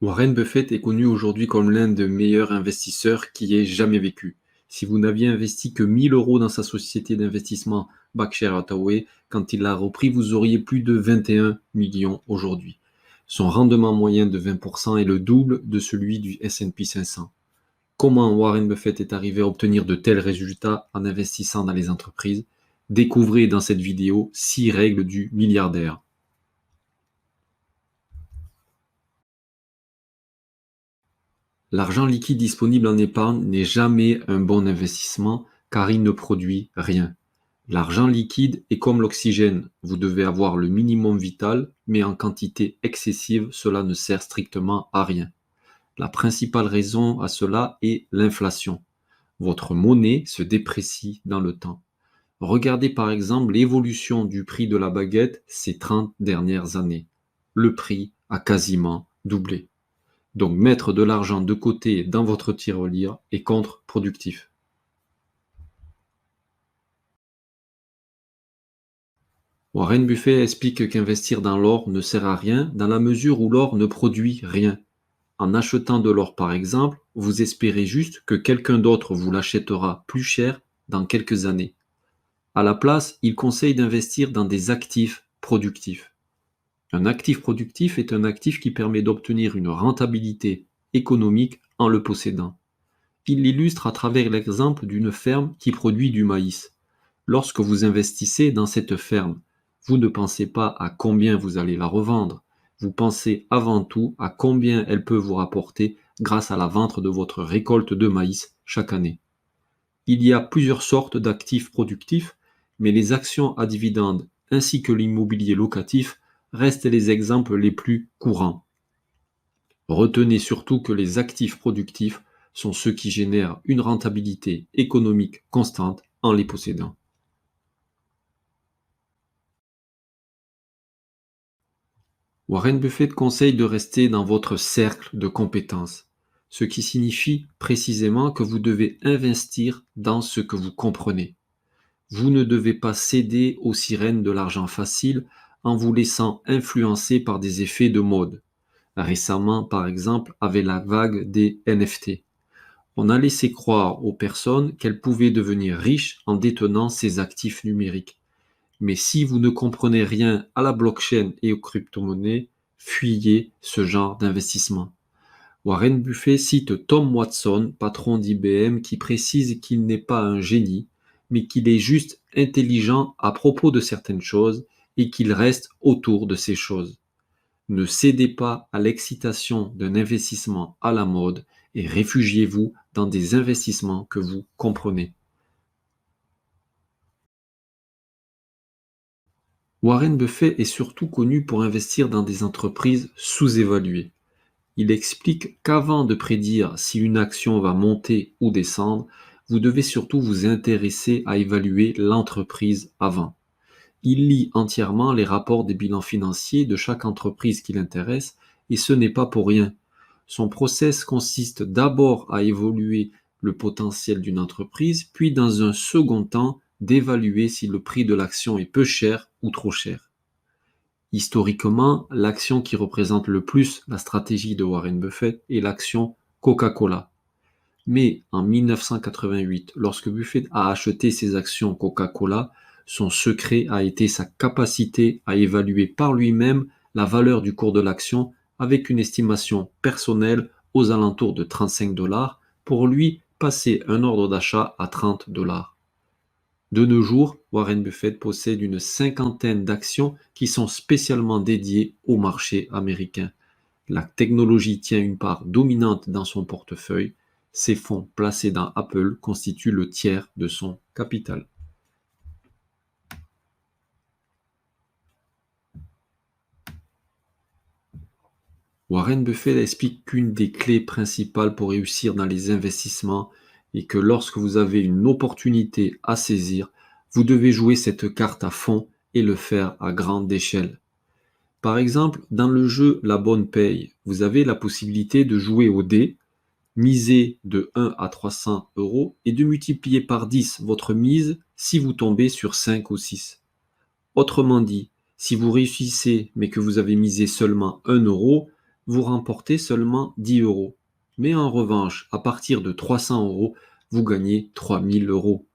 Warren Buffett est connu aujourd'hui comme l'un des meilleurs investisseurs qui ait jamais vécu. Si vous n'aviez investi que 1000 euros dans sa société d'investissement Berkshire Hathaway, quand il l'a repris, vous auriez plus de 21 millions aujourd'hui. Son rendement moyen de 20% est le double de celui du S&P 500. Comment Warren Buffett est arrivé à obtenir de tels résultats en investissant dans les entreprises? Découvrez dans cette vidéo 6 règles du milliardaire. L'argent liquide disponible en épargne n'est jamais un bon investissement car il ne produit rien. L'argent liquide est comme l'oxygène, vous devez avoir le minimum vital, mais en quantité excessive, cela ne sert strictement à rien. La principale raison à cela est l'inflation. Votre monnaie se déprécie dans le temps. Regardez par exemple l'évolution du prix de la baguette ces 30 dernières années. Le prix a quasiment doublé. Donc mettre de l'argent de côté dans votre tirelire est contre-productif. Warren Buffett explique qu'investir dans l'or ne sert à rien dans la mesure où l'or ne produit rien. En achetant de l'or par exemple, vous espérez juste que quelqu'un d'autre vous l'achètera plus cher dans quelques années. À la place, il conseille d'investir dans des actifs productifs. Un actif productif est un actif qui permet d'obtenir une rentabilité économique en le possédant. Il l'illustre à travers l'exemple d'une ferme qui produit du maïs. Lorsque vous investissez dans cette ferme, vous ne pensez pas à combien vous allez la revendre, vous pensez avant tout à combien elle peut vous rapporter grâce à la vente de votre récolte de maïs chaque année. Il y a plusieurs sortes d'actifs productifs, mais les actions à dividendes ainsi que l'immobilier locatif restent les exemples les plus courants. Retenez surtout que les actifs productifs sont ceux qui génèrent une rentabilité économique constante en les possédant. Warren Buffett conseille de rester dans votre cercle de compétences, ce qui signifie précisément que vous devez investir dans ce que vous comprenez. Vous ne devez pas céder aux sirènes de l'argent facile en vous laissant influencer par des effets de mode. Récemment, par exemple, avec la vague des NFT. On a laissé croire aux personnes qu'elles pouvaient devenir riches en détenant ces actifs numériques. Mais si vous ne comprenez rien à la blockchain et aux crypto-monnaies, fuyez ce genre d'investissement. Warren Buffett cite Tom Watson, patron d'IBM, qui précise qu'il n'est pas un génie, mais qu'il est juste intelligent à propos de certaines choses et qu'il reste autour de ces choses. Ne cédez pas à l'excitation d'un investissement à la mode et réfugiez-vous dans des investissements que vous comprenez. Warren Buffett est surtout connu pour investir dans des entreprises sous-évaluées. Il explique qu'avant de prédire si une action va monter ou descendre, vous devez surtout vous intéresser à évaluer l'entreprise avant. Il lit entièrement les rapports des bilans financiers de chaque entreprise qui l'intéresse et ce n'est pas pour rien. Son process consiste d'abord à évaluer le potentiel d'une entreprise, puis dans un second temps d'évaluer si le prix de l'action est peu cher ou trop cher. Historiquement, l'action qui représente le plus la stratégie de Warren Buffett est l'action Coca-Cola. Mais en 1988, lorsque Buffett a acheté ses actions Coca-Cola, son secret a été sa capacité à évaluer par lui-même la valeur du cours de l'action avec une estimation personnelle aux alentours de 35 dollars pour lui passer un ordre d'achat à 30 dollars. De nos jours, Warren Buffett possède une cinquantaine d'actions qui sont spécialement dédiées au marché américain. La technologie tient une part dominante dans son portefeuille. Ses fonds placés dans Apple constituent le tiers de son capital. Warren Buffett explique qu'une des clés principales pour réussir dans les investissements est que lorsque vous avez une opportunité à saisir, vous devez jouer cette carte à fond et le faire à grande échelle. Par exemple, dans le jeu La Bonne Paye, vous avez la possibilité de jouer au dé, miser de 1 à 300 euros et de multiplier par 10 votre mise si vous tombez sur 5 ou 6. Autrement dit, si vous réussissez mais que vous avez misé seulement 1 euro, vous remportez seulement 10 euros. Mais en revanche, à partir de 300 euros, vous gagnez 3000 euros.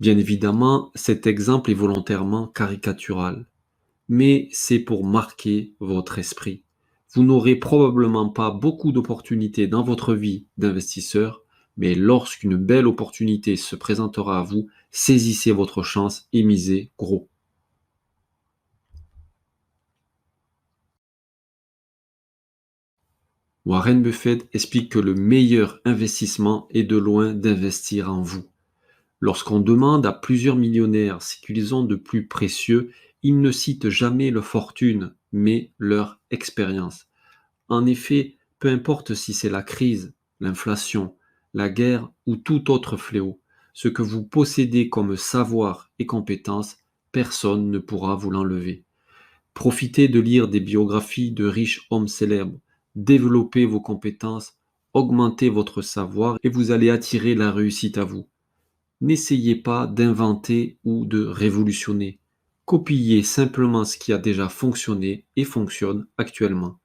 Bien évidemment, cet exemple est volontairement caricatural, mais c'est pour marquer votre esprit. Vous n'aurez probablement pas beaucoup d'opportunités dans votre vie d'investisseur, mais lorsqu'une belle opportunité se présentera à vous, saisissez votre chance et misez gros. Warren Buffett explique que le meilleur investissement est de loin d'investir en vous. Lorsqu'on demande à plusieurs millionnaires ce qu'ils ont de plus précieux, ils ne citent jamais leur fortune, mais leur expérience. En effet, peu importe si c'est la crise, l'inflation, la guerre ou tout autre fléau, ce que vous possédez comme savoir et compétences, personne ne pourra vous l'enlever. Profitez de lire des biographies de riches hommes célèbres, développez vos compétences, augmentez votre savoir et vous allez attirer la réussite à vous. N'essayez pas d'inventer ou de révolutionner. Copiez simplement ce qui a déjà fonctionné et fonctionne actuellement.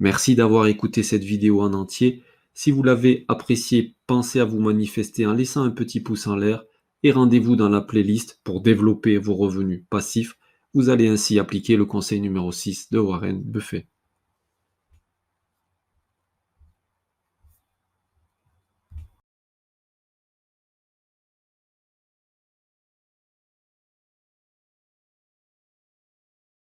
Merci d'avoir écouté cette vidéo en entier. Si vous l'avez appréciée, pensez à vous manifester en laissant un petit pouce en l'air et rendez-vous dans la playlist pour développer vos revenus passifs. Vous allez ainsi appliquer le conseil numéro 6 de Warren Buffett.